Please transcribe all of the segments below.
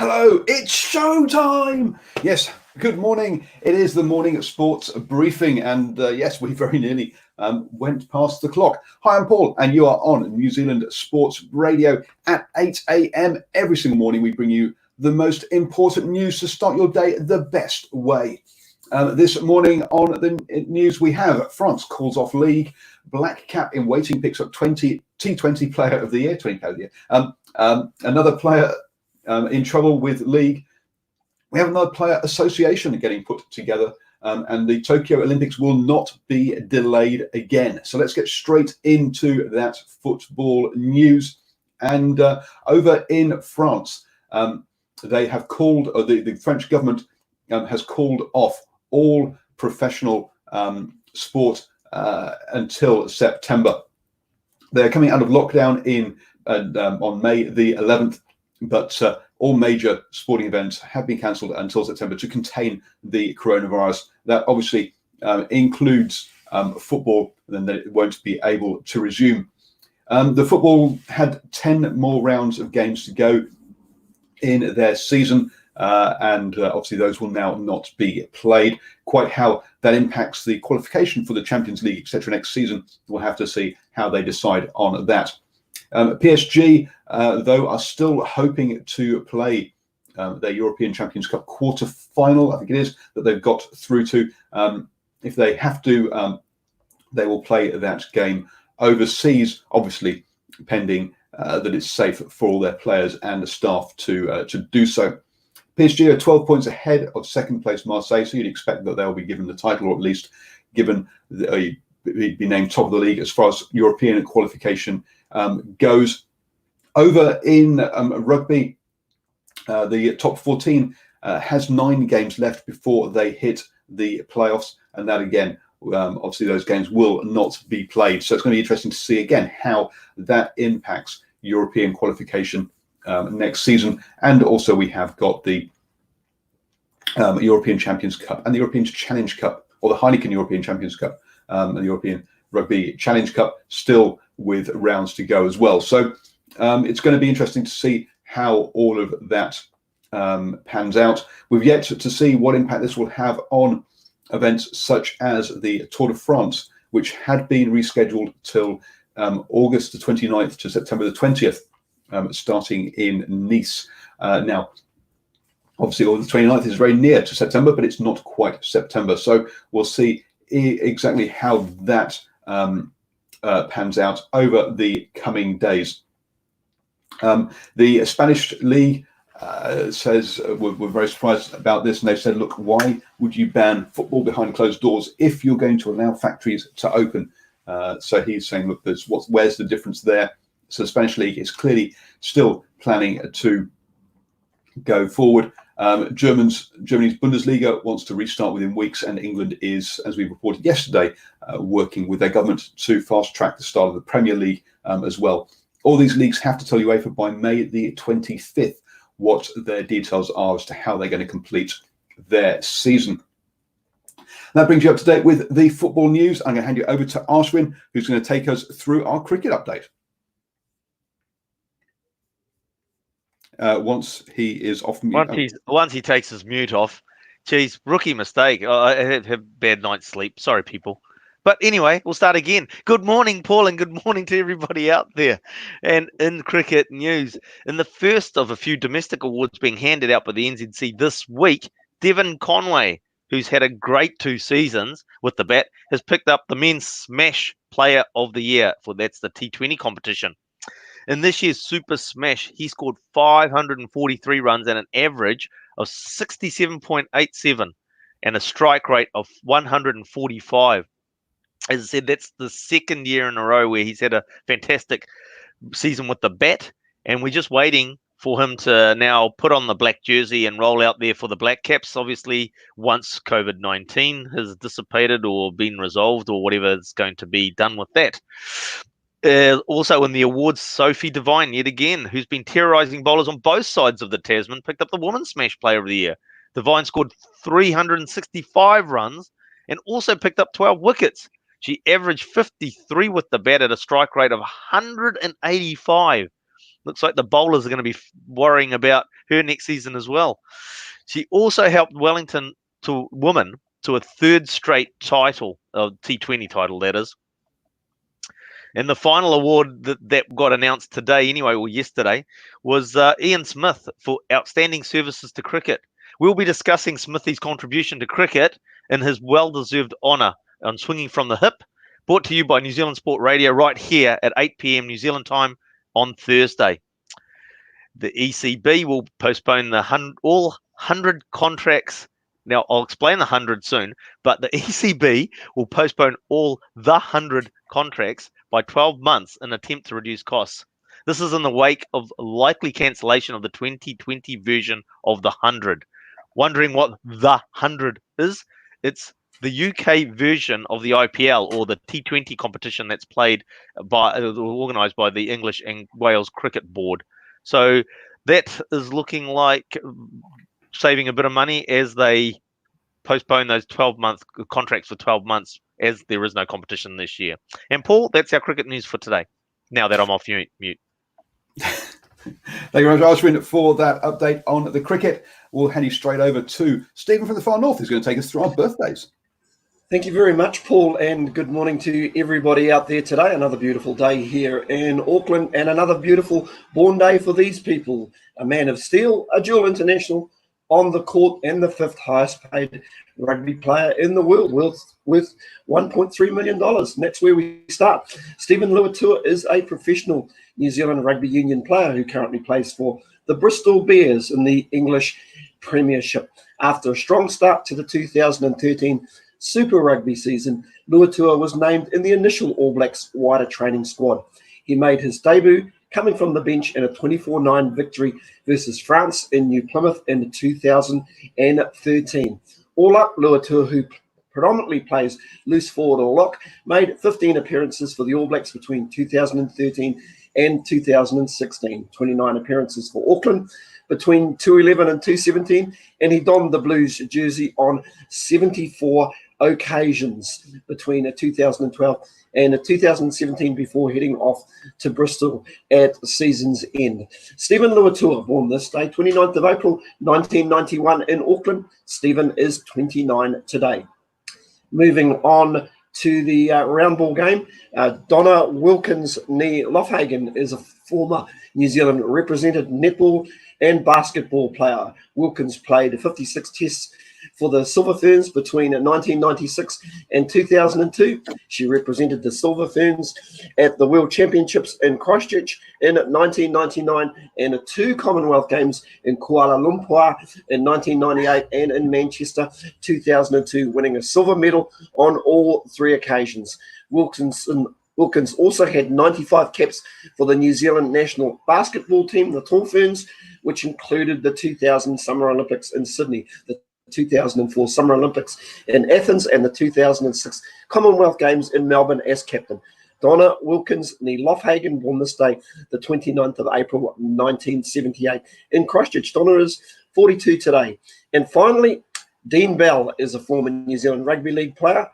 Hello, it's showtime! Yes, good morning. It is the morning sports briefing, and yes, we very nearly went past the clock. Hi, I'm Paul, and you are on New Zealand Sports Radio at 8 a.m. Every single morning. We bring you the most important news to start your day the best way. This morning on the news, we have France calls off league, Black Cap in waiting picks up T20 Player of the Year, 20 Player of the Year. Another player in trouble with league. We have another player association getting put together, and the Tokyo Olympics will not be delayed again. So let's get straight into that football news. And over in France, they have called, or the French government has called off all professional sport until September. They're coming out of lockdown on May the 11th. But all major sporting events have been cancelled until September to contain the coronavirus. That obviously includes football, and then it won't be able to resume. The football had 10 more rounds of games to go in their season, and obviously those will now not be played. Quite how that impacts the qualification for the Champions League, etc., next season, we'll have to see how they decide on that. PSG, though, are still hoping to play their European Champions Cup quarter-final, I think it is, that they've got through to. If they have to, they will play that game overseas, obviously pending that it's safe for all their players and the staff to do so. PSG are 12 points ahead of second-place Marseille, so you'd expect that they'll be given the title, or at least given be named top of the league as far as European qualification goes. Over in rugby, the top 14 has 9 games left before they hit the playoffs, and that again, obviously those games will not be played. So it's going to be interesting to see again how that impacts European qualification next season. And also we have got the European Champions Cup and the European Challenge Cup, or the Heineken European Champions Cup, and the European Rugby Challenge Cup still with rounds to go as well. So it's going to be interesting to see how all of that pans out. We've yet to see what impact this will have on events such as the Tour de France, which had been rescheduled till August the 29th to September the 20th, starting in Nice. Now, obviously, the 29th is very near to September, but it's not quite September. So we'll see exactly how that pans out over the coming days. The Spanish League says we're very surprised about this, and they've said, look, why would you ban football behind closed doors if you're going to allow factories to open? So he's saying, look, where's the difference there? So the Spanish League is clearly still planning to go forward. Germany's Bundesliga wants to restart within weeks, and England is, as we reported yesterday, working with their government to fast track the start of the Premier League as well. All these leagues have to tell UEFA by May the 25th what their details are as to how they're going to complete their season. That brings you up to date with the football news. I'm going to hand you over to Ashwin, who's going to take us through our cricket update. Once he is off mute. Once he takes his mute off. Geez, rookie mistake. I had a bad night's sleep. Sorry, people. But anyway, we'll start again. Good morning, Paul, and good morning to everybody out there. And in cricket news, in the first of a few domestic awards being handed out by the NZC this week, Devon Conway, who's had a great 2 seasons with the bat, has picked up the Men's Smash Player of the Year that's the T20 competition. In this year's Super Smash, he scored 543 runs and an average of 67.87 and a strike rate of 145. As I said, that's the second year in a row where he's had a fantastic season with the bat, and we're just waiting for him to now put on the black jersey and roll out there for the Black Caps, obviously, once COVID-19 has dissipated or been resolved or whatever is going to be done with that. Also in the awards, Sophie Devine, yet again, who's been terrorising bowlers on both sides of the Tasman, picked up the Women's Smash Player of the Year. Devine scored 365 runs and also picked up 12 wickets. She averaged 53 with the bat at a strike rate of 185. Looks like the bowlers are going to be worrying about her next season as well. She also helped Wellington to women to a third straight title, T20 title that is. And the final award that got announced today anyway, or yesterday, was Ian Smith for outstanding services to cricket. We'll be discussing Smithy's contribution to cricket and his well-deserved honour on Swinging from the Hip, brought to you by New Zealand Sport Radio right here at 8 p.m. New Zealand time on Thursday. The ECB will postpone all 100 contracts. Now, I'll explain the 100 soon, but the ECB will postpone all the 100 contracts by 12 months in an attempt to reduce costs. This is in the wake of likely cancellation of the 2020 version of the 100. Wondering what the 100 is? It's the UK version of the IPL, or the T20 competition that's played by, organised by the English and Wales Cricket Board. So that is looking like saving a bit of money as they postpone those 12-month contracts for 12 months, as there is no competition this year. And Paul, that's our cricket news for today. Now that I'm off mute. Thank you very much, Ashwin, for that update on the cricket. We'll hand you straight over to Stephen from the far north, who's going to take us through our birthdays. Thank you very much, Paul, and good morning to everybody out there today. Another beautiful day here in Auckland, and another beautiful born day for these people. A man of steel, a dual international on the court, and the fifth highest paid rugby player in the world, with $1.3 million. And that's where we start. Stephen Luatua is a professional New Zealand rugby union player who currently plays for the Bristol Bears in the English Premiership. After a strong start to the 2013 Super Rugby season, Luatua was named in the initial All Blacks wider training squad. He made his debut coming from the bench in a 24-9 victory versus France in New Plymouth in 2013. All up, Luatua, who predominantly plays loose forward or lock, made 15 appearances for the All Blacks between 2013 and 2016, 29 appearances for Auckland between 2011 and 2017, and he donned the Blues jersey on 74 occasions between 2012 and 2017 before heading off to Bristol at season's end. Stephen Luatua, born this day, 29th of April 1991 in Auckland. Stephen is 29 today. Moving on to the round ball game, Donna Wilkins-Lofhagen is a former New Zealand represented netball and basketball player. Wilkins played 56 tests for the Silver Ferns between 1996 and 2002. She represented the Silver Ferns at the World Championships in Christchurch in 1999 and 2 Commonwealth Games in Kuala Lumpur in 1998 and in Manchester 2002, winning a silver medal on all 3 occasions. Wilkins also had 95 caps for the New Zealand national basketball team, the Tall Ferns, which included the 2000 Summer Olympics in Sydney, the 2004 Summer Olympics in Athens, and the 2006 Commonwealth Games in Melbourne as captain. Donna Wilkins-Lofhagen, born this day, the 29th of April 1978 in Christchurch. Donna is 42 today. And finally, Dean Bell is a former New Zealand Rugby League player.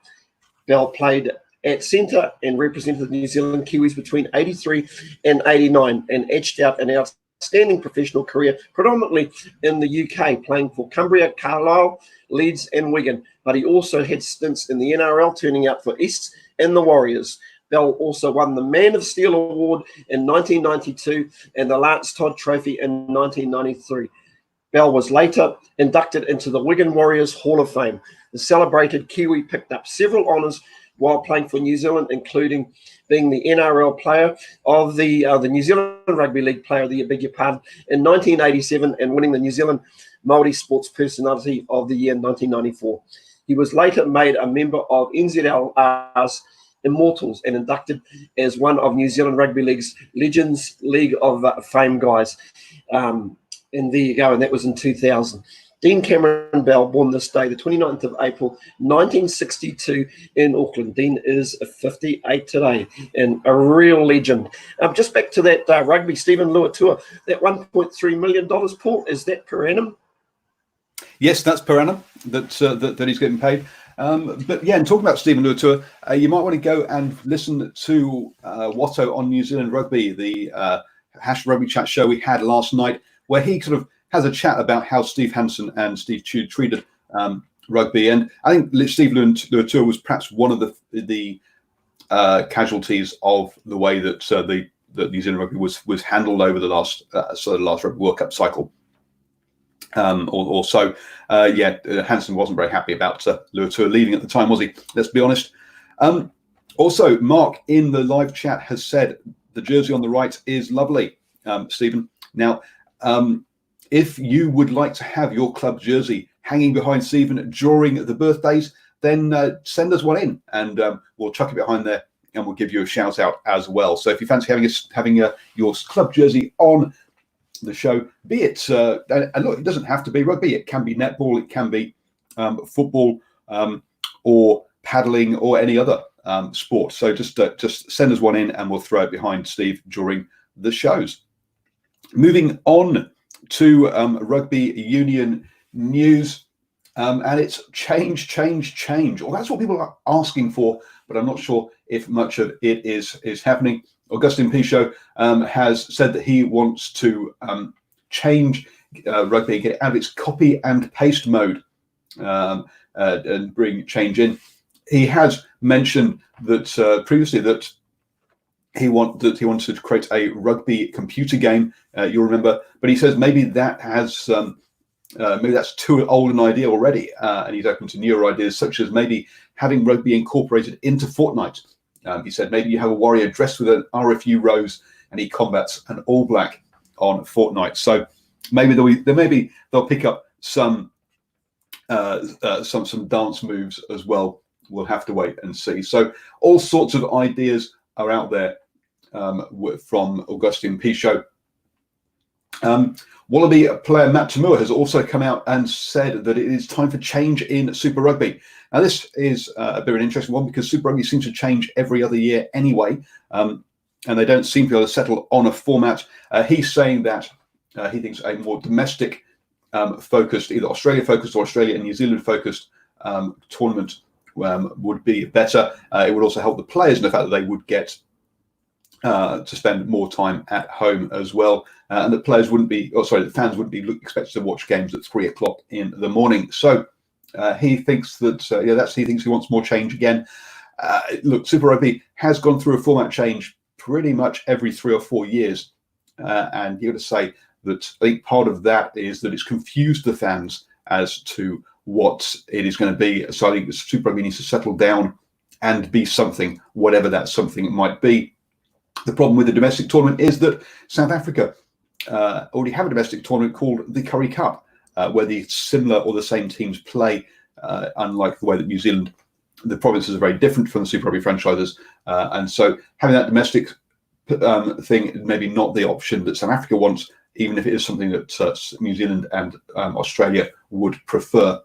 Bell played at centre and represented the New Zealand Kiwis between 83 and 89 and edged out an outstanding professional career, predominantly in the UK, playing for Cumbria, Carlisle, Leeds and Wigan. But he also had stints in the NRL, turning out for East and the Warriors. Bell also won the Man of Steel Award in 1992 and the Lance Todd Trophy in 1993. Bell was later inducted into the Wigan Warriors Hall of Fame. The celebrated Kiwi picked up several honours while playing for New Zealand, including being the NRL player of the New Zealand Rugby League player of the year, beg your pardon, in 1987 and winning the New Zealand Māori Sports Personality of the Year in 1994. He was later made a member of NZLR's Immortals and inducted as one of New Zealand Rugby League's Legends League of Fame guys. And there you go, and that was in 2000. Dean Cameron Bell, born this day, the 29th of April, 1962 in Auckland. Dean is 58 today and a real legend. Just back to that rugby, Stephen Luatua, that $1.3 million, Paul, is that per annum? Yes, that's per annum that he's getting paid. But yeah, and talking about Stephen Luatua, you might want to go and listen to Watto on New Zealand Rugby, the Rugby Chat show we had last night, where he sort of has a chat about how Steve Hansen and Steve Tew treated rugby. And I think Steve Luatua was perhaps one of the casualties of the way that the New Zealand rugby was handled over the last Rugby World Cup cycle. Hansen wasn't very happy about Luatua leaving at the time, was he? Let's be honest. Also, Mark in the live chat has said the jersey on the right is lovely, Stephen. Now, if you would like to have your club jersey hanging behind Stephen during the birthdays, then send us one in, and we'll chuck it behind there, and we'll give you a shout out as well. So if you fancy having your club jersey on the show, be it and look, it doesn't have to be rugby. It can be netball, it can be football, or paddling, or any other sport. So just send us one in, and we'll throw it behind Steve during the shows. Moving on to rugby union news, and it's change. Well, that's what people are asking for, but I'm not sure if much of it is happening. Augustine Pichot has said that he wants to change rugby and get it out of its copy and paste mode, and bring change in. He has mentioned that previously that he wanted to create a rugby computer game. You'll remember, but he says maybe that has maybe that's too old an idea already, and he's open to newer ideas, such as maybe having rugby incorporated into Fortnite. He said maybe you have a warrior dressed with an RFU rose and he combats an All Black on Fortnite. So maybe they'll pick up some dance moves as well. We'll have to wait and see. So all sorts of ideas are out there from Augustine Pichot. Wallaby player Matt Tamua has also come out and said that it is time for change in Super Rugby. Now, this is a bit of an interesting one, because Super Rugby seems to change every other year anyway, and they don't seem to be able to settle on a format. He's saying that he thinks a more domestic focused, either Australia focused or Australia and New Zealand focused tournament would be better. It would also help the players in the fact that they would get to spend more time at home as well, and the players wouldn't be, the fans wouldn't be expected to watch games at 3 o'clock in the morning. So he thinks that he thinks he wants more change again. Look, Super Rugby has gone through a format change pretty much every 3 or 4 years, and you got to say that I think part of that is that it's confused the fans as to what it is going to be. So I think Super Rugby needs to settle down and be something, whatever that something might be. The problem with the domestic tournament is that South Africa already have a domestic tournament called the Currie Cup, where the similar or the same teams play, unlike the way that New Zealand, the provinces are very different from the Super Rugby franchises. And so having that domestic thing, maybe not the option that South Africa wants, even if it is something that New Zealand and Australia would prefer.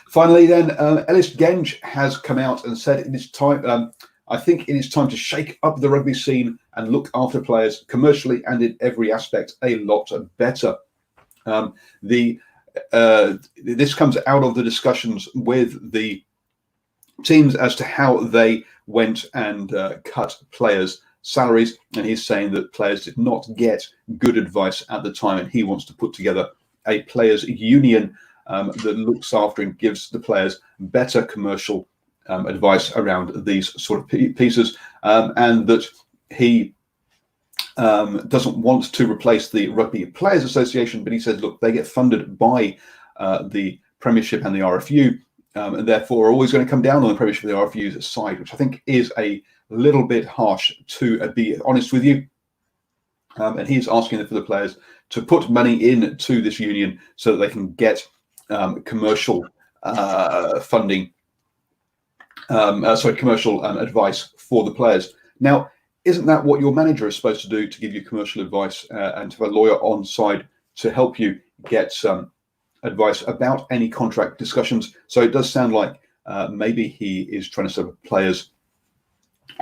Finally, then, Ellis Genge has come out and said it is time. I think it is time to shake up the rugby scene and look after players commercially and in every aspect a lot better. This comes out of the discussions with the teams as to how they went and cut players' salaries, and he's saying that players did not get good advice at the time, and he wants to put together a players' union that looks after and gives the players better commercial advice around these sort of pieces, and that he doesn't want to replace the Rugby Players Association, but he says, look, they get funded by the Premiership and the RFU, and therefore are always going to come down on the Premiership and the RFU's side, which I think is a little bit harsh, to be honest with you. And he's asking for the players to put money into this union so that they can get commercial funding. Commercial advice for the players. Now, isn't that what your manager is supposed to do, to give you commercial advice and to have a lawyer on side to help you get some advice about any contract discussions? So it does sound like maybe he is trying to set up a players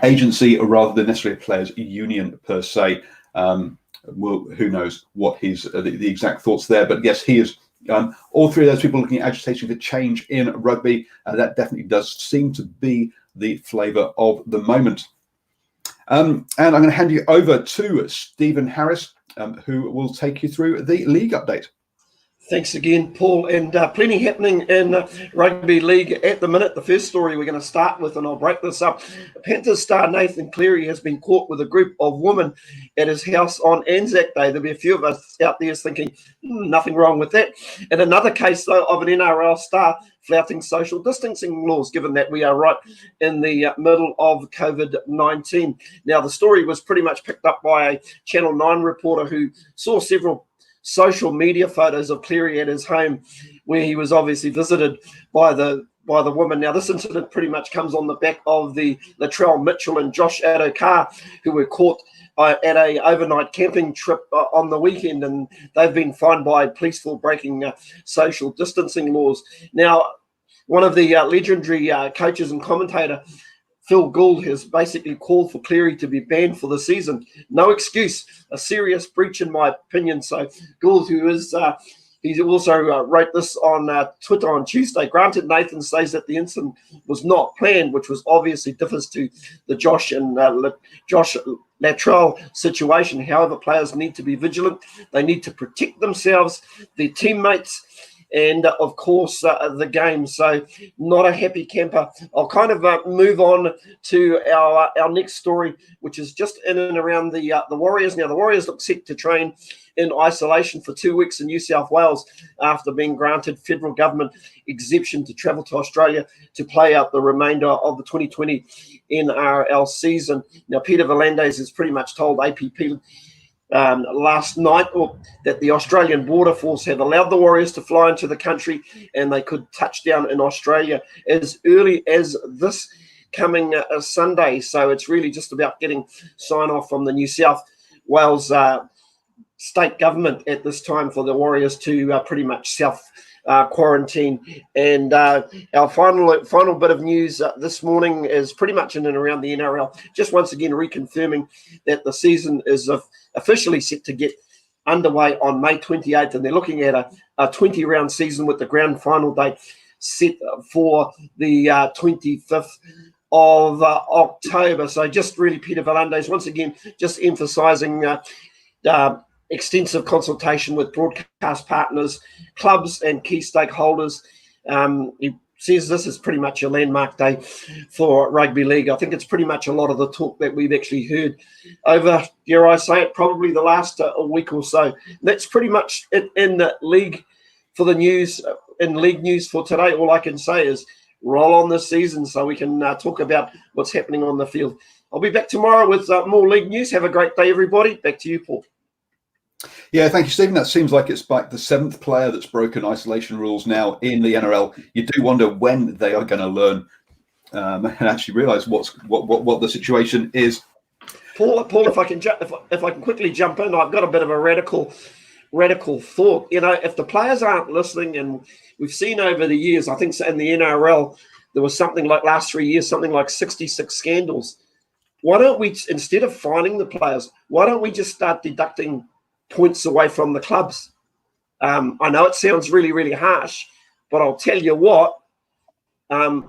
agency rather than necessarily a players union per se. Well, who knows what his the exact thoughts there, but yes, he is. All three of those people looking at agitating for change in rugby. That definitely does seem to be the flavour of the moment. And I'm going to hand you over to Stephen Harris, who will take you through the league update. Thanks again, Paul, and plenty happening in rugby league at the minute. The first story we're going to start with, and I'll break this up. Panthers star Nathan Cleary has been caught with a group of women at his house on Anzac Day. There'll be a few of us out there thinking, nothing wrong with that. And another case, though, of an NRL star flouting social distancing laws, given that we are right in the middle of COVID-19. Now, the story was pretty much picked up by a Channel 9 reporter who saw several social media photos of Cleary at his home, where he was obviously visited by the woman. Now, this incident pretty much comes on the back of the Latrell Mitchell and Josh Adokar, who were caught at a overnight camping trip on the weekend, and they've been fined by police for breaking social distancing laws. Now, one of the legendary coaches and commentator, Phil Gould, has basically called for Cleary to be banned for the season. No excuse, a serious breach in my opinion. So Gould, who is, he also wrote this on Twitter on Tuesday. Granted, Nathan says that the incident was not planned, which was obviously differs to the Josh Latrell situation. However, players need to be vigilant. They need to protect themselves, their teammates, and of course the game. So not a happy camper. I'll kind of move on to our next story, which is just in and around the Warriors. Now, the Warriors look set to train in isolation for 2 weeks in New South Wales after being granted federal government exemption to travel to Australia to play out the remainder of the 2020 NRL season. Now, Peter V'landys has pretty much told APP last night that the Australian Border Force have allowed the Warriors to fly into the country, and they could touch down in Australia as early as this coming Sunday. So it's really just about getting sign-off from the New South Wales state government at this time for the Warriors to pretty much quarantine. And our final bit of news this morning is pretty much in and around the NRL, just once again reconfirming that the season is officially set to get underway on May 28th, and they're looking at a 20-round season with the grand final date set for the 25th of October. So just really Peter V'landys once again just emphasising extensive consultation with broadcast partners, clubs and key stakeholders. He says this is pretty much a landmark day for rugby league. I think it's pretty much a lot of the talk that we've actually heard over, dare I say it, probably the last week or so. That's pretty much it in the league for the news. In league news for today, all I can say is roll on this season so we can talk about what's happening on the field. I'll be back tomorrow with more league news. Have a great day, everybody. Back to you, Paul. Yeah, thank you, Stephen. That seems like it's like the 7th player that's broken isolation rules now in the NRL. You do wonder when they are going to learn and actually realise what the situation is. Paul, if I can quickly jump in, I've got a bit of a radical thought. You know, if the players aren't listening, and we've seen over the years, I think in the NRL there was something like last 3 years, something like 66 scandals. Why don't we, instead of fining the players, why don't we just start deducting points away from the clubs? I know it sounds really, really harsh, but I'll tell you what, I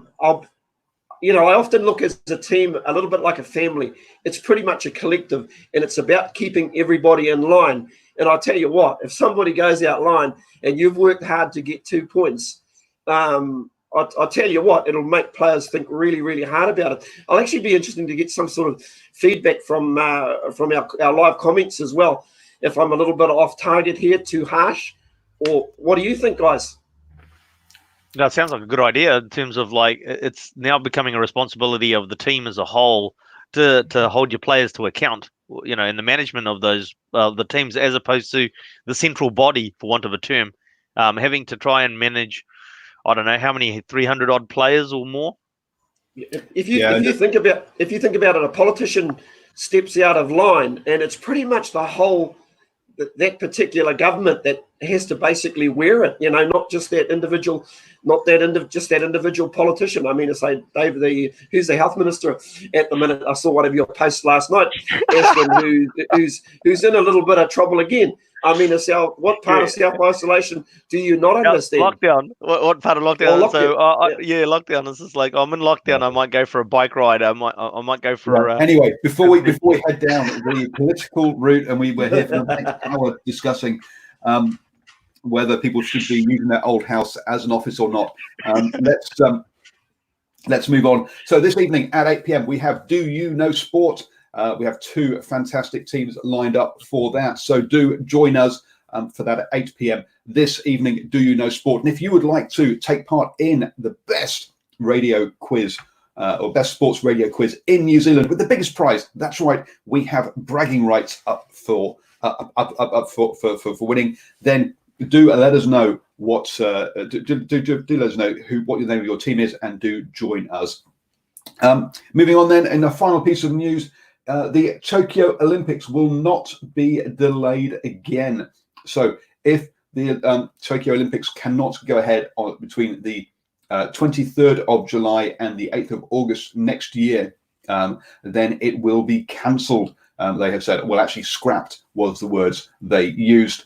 often look as a team a little bit like a family. It's pretty much a collective, and it's about keeping everybody in line. And I'll tell you what, if somebody goes out line and you've worked hard to get 2 points, I'll tell you what, it'll make players think really, really hard about it. I'll actually be interested to get some sort of feedback from our live comments as well, if I'm a little bit off target here, too harsh, or what do you think, guys? No, it sounds like a good idea in terms of like it's now becoming a responsibility of the team as a whole to hold your players to account, you know, in the management of those the teams, as opposed to the central body, for want of a term, having to try and manage, I don't know how many, 300 odd players or more. If you think about it, a politician steps out of line, and it's pretty much the whole that particular government that has to basically wear it. You know, not just that individual, just that individual politician. I mean, to say Dave, who's the health minister at the minute? I saw one of your posts last night, Ashton, who's in a little bit of trouble again. I mean, what part of self-isolation do you not understand? Lockdown. What part of lockdown? Lockdown. So, lockdown. It's just like I'm in lockdown. I might go for a bike ride. I might go for. Right. Anyway, before we head down the political route, and we were here for the next hour discussing whether people should be using their old house as an office or not. Let's move on. So this evening at 8 p.m. we have Do You Know Sport? We have two fantastic teams lined up for that. So do join us for that at 8 p.m. this evening, Do You Know Sport? And if you would like to take part in the best radio quiz or best sports radio quiz in New Zealand with the biggest prize, that's right, we have bragging rights up for winning, then do let us know what do let us know what the name of your team is, and do join us. Moving on then, in a final piece of news, the Tokyo Olympics will not be delayed again. So if the Tokyo Olympics cannot go ahead between the 23rd of July and the 8th of August next year, then it will be cancelled. They have said, well, actually scrapped was the words they used.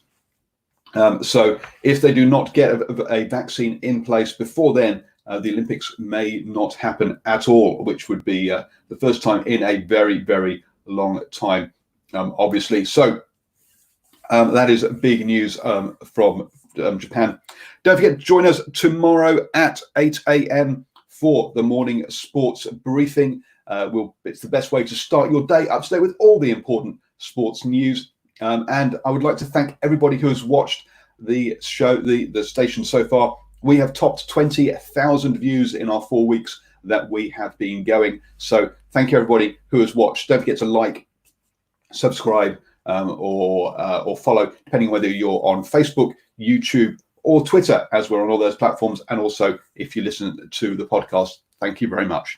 So if they do not get a vaccine in place before then, the Olympics may not happen at all, which would be the first time in a very, very long time, obviously. So that is big news from Japan. Don't forget to join us tomorrow at 8 a.m. for the morning sports briefing. It's the best way to start your day up to date with all the important sports news. And I would like to thank everybody who has watched the show, the station so far. We have topped 20,000 views in our 4 weeks that we have been going. So thank you everybody who has watched. Don't forget to like, subscribe, or follow, depending whether you're on Facebook, YouTube, or Twitter, as we're on all those platforms. And also, if you listen to the podcast, thank you very much.